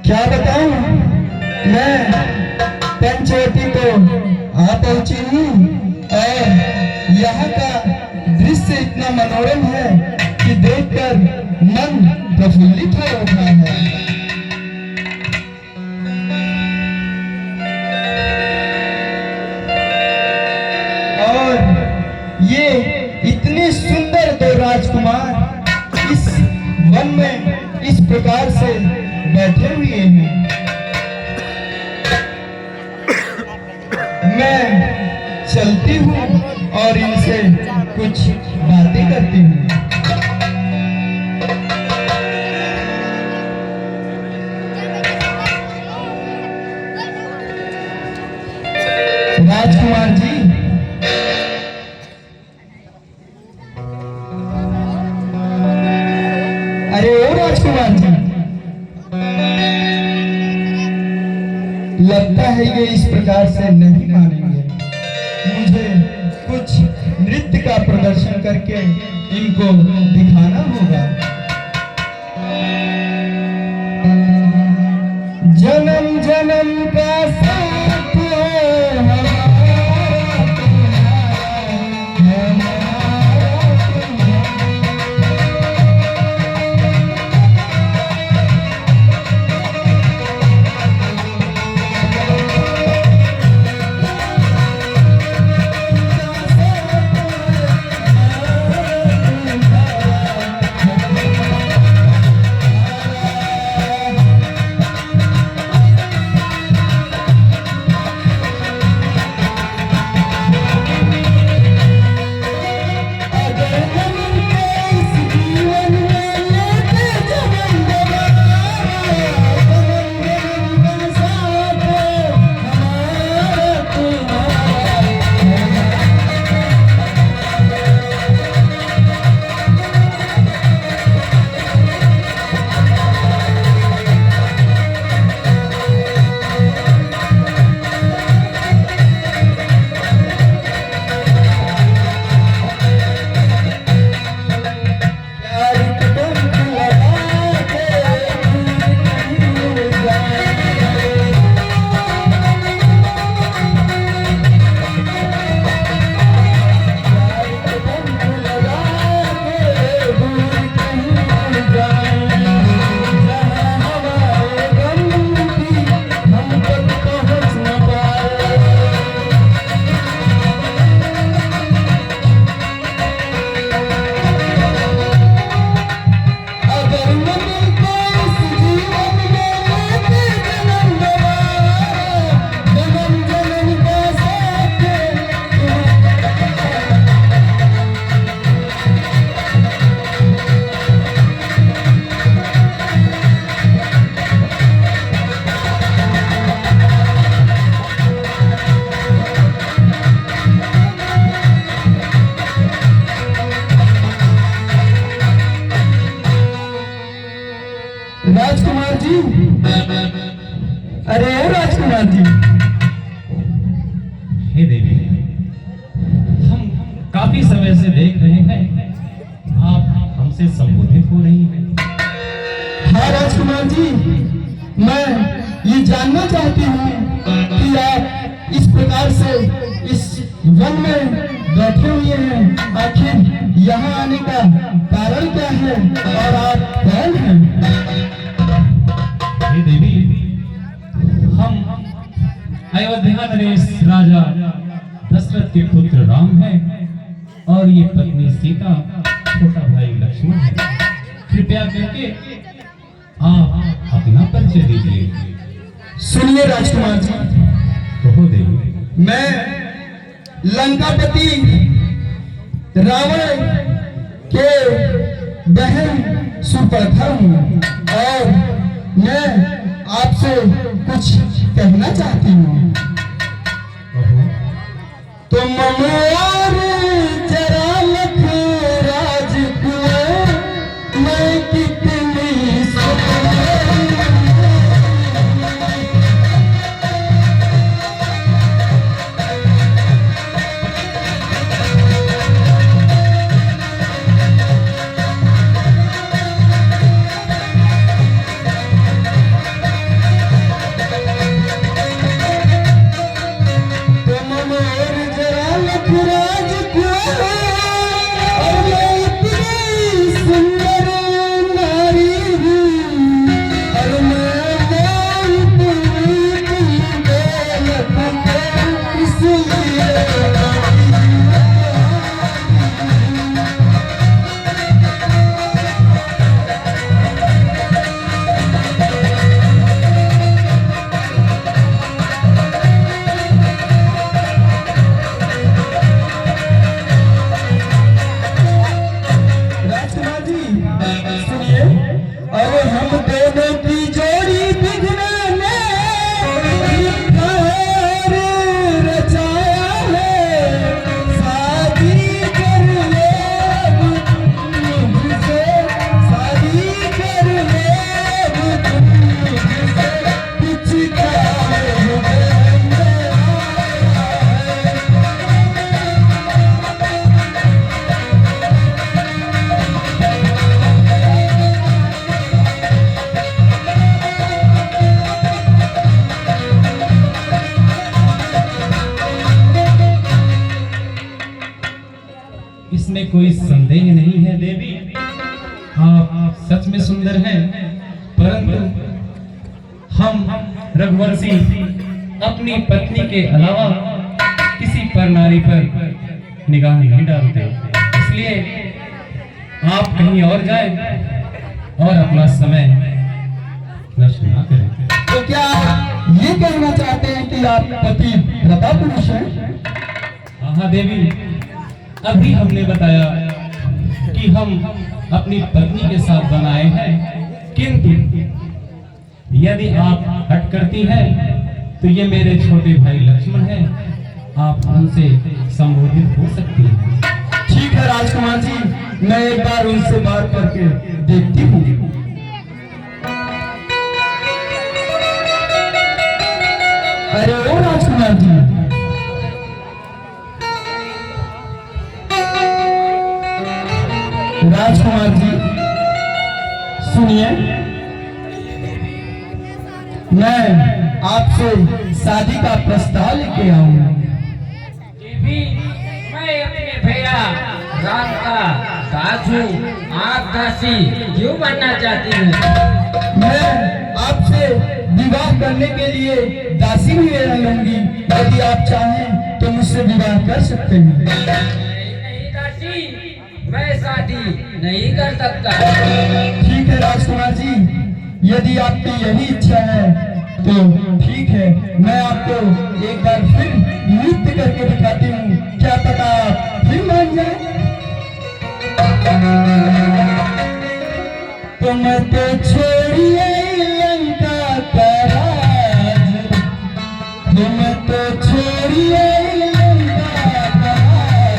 क्या बताऊं, मैं पंचवटी तो आ पहुंची हूँ और यहाँ का दृश्य इतना मनोरम है कि देखकर मन प्रफुल्लित हो उठा है। और ये इतने सुंदर दो राजकुमार इस वन में इस प्रकार से बैठे हुए हैं। मैं चलती हूँ और इनसे कुछ बातें करती हूँ। राजकुमार जी, अरे ओ राजकुमार जी, लगता है ये इस प्रकार से नहीं मानेंगे। मुझे कुछ नृत्य का प्रदर्शन करके इनको दिखाना होगा। जन्म जन्म का साथ है राजकुमार जी, अरे ओ राजकुमार जी। हे देवी, हम काफी समय से देख रहे हैं आप हमसे संबोधित हो रही हैं। हाँ राजकुमार जी, मैं ये जानना चाहती हूँ कि आप इस प्रकार से इस वन में बैठे हुए हैं, आखिर यहाँ आने का कारण क्या है और आप कौन हैं? हे देवी, हम अयोध्या नरेश राजा दशरथ के पुत्र राम हैं और ये पत्नी सीता, छोटा भाई लक्ष्मण है। कृपया करके आप अपना परिचय दीजिए। सुनिए राजकुमार जी, कहो देवी। मैं लंकापति रावण के बहन सुपर्णा हूँ और मैं आपसे कुछ कहना चाहती हूँ। तुम मोर जरा लख राजकुमार, मैं कितनी इसमें कोई संदेह नहीं है देवी, आप सच में सुंदर हैं, परंतु हम रघुवंशी अपनी पत्नी के अलावा किसी पर नारी पर निगाह नहीं डालते, इसलिए आप कहीं और जाएं और अपना समय नष्ट ना करें। तो क्या ये कहना चाहते हैं कि आप पति व्रता पुरुष हैं? हाँ देवी, अभी हमने बताया कि हम अपनी पत्नी के साथ बनाए हैं, किंतु यदि आप हट करती हैं तो ये मेरे छोटे भाई लक्ष्मण हैं, आप उनसे संबोधित हो सकती हैं। ठीक है राजकुमार जी, मैं एक बार उनसे बात करके देखती हूँ। अरे ओ राजकुमार जी, राजकुमार जी सुनिए, मैं आपसे शादी का प्रस्ताव लेके आऊंगा। मैं अपने भैया राम का दासू दासी क्यों बनना चाहती हूँ। मैं आपसे विवाह करने के लिए दासी भी ले लूंगी, यदि आप चाहें तो मुझसे विवाह कर सकते हैं। नहीं दासी, मैं शादी नहीं कर सकता। ठीक है राजकुमार जी, यदि आपकी यही इच्छा है तो ठीक है, मैं आपको एक बार फिर नृत्य करके दिखाती हूँ, क्या पता आप फिर मान जाए। तुम तो छोड़िए लंका का राज, तुम तो छोड़िए लंका का राज,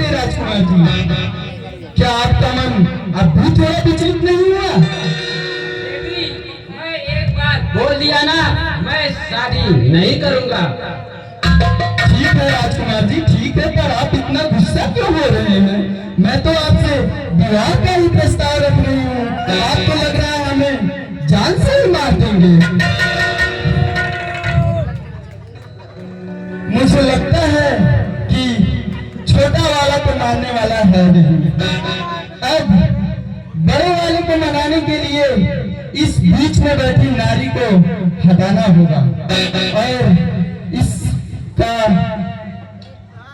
लक्ष्मण को क्या आपका मन अब भी थोड़ा विचलित नहीं हुआ? देवी, मैं एक बार बोल दिया ना, मैं शादी नहीं करूँगा। ठीक है राजकुमार जी, ठीक है, पर आप इतना गुस्सा क्यों हो रहे हैं? मैं तो आपसे विवाह का ही प्रस्ताव रख रही हूँ, आपको लग रहा है हमें जान से ही मार देंगे। मुझे लगता है कि छोटा वाला तो मानने वाला है नहीं, अब बड़े वाले को मनाने के लिए इस बीच में बैठी नारी को हटाना होगा और इसका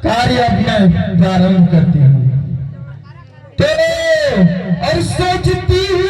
कार्य अब मैं प्रारंभ करती हूँ। तो और सोचती हूँ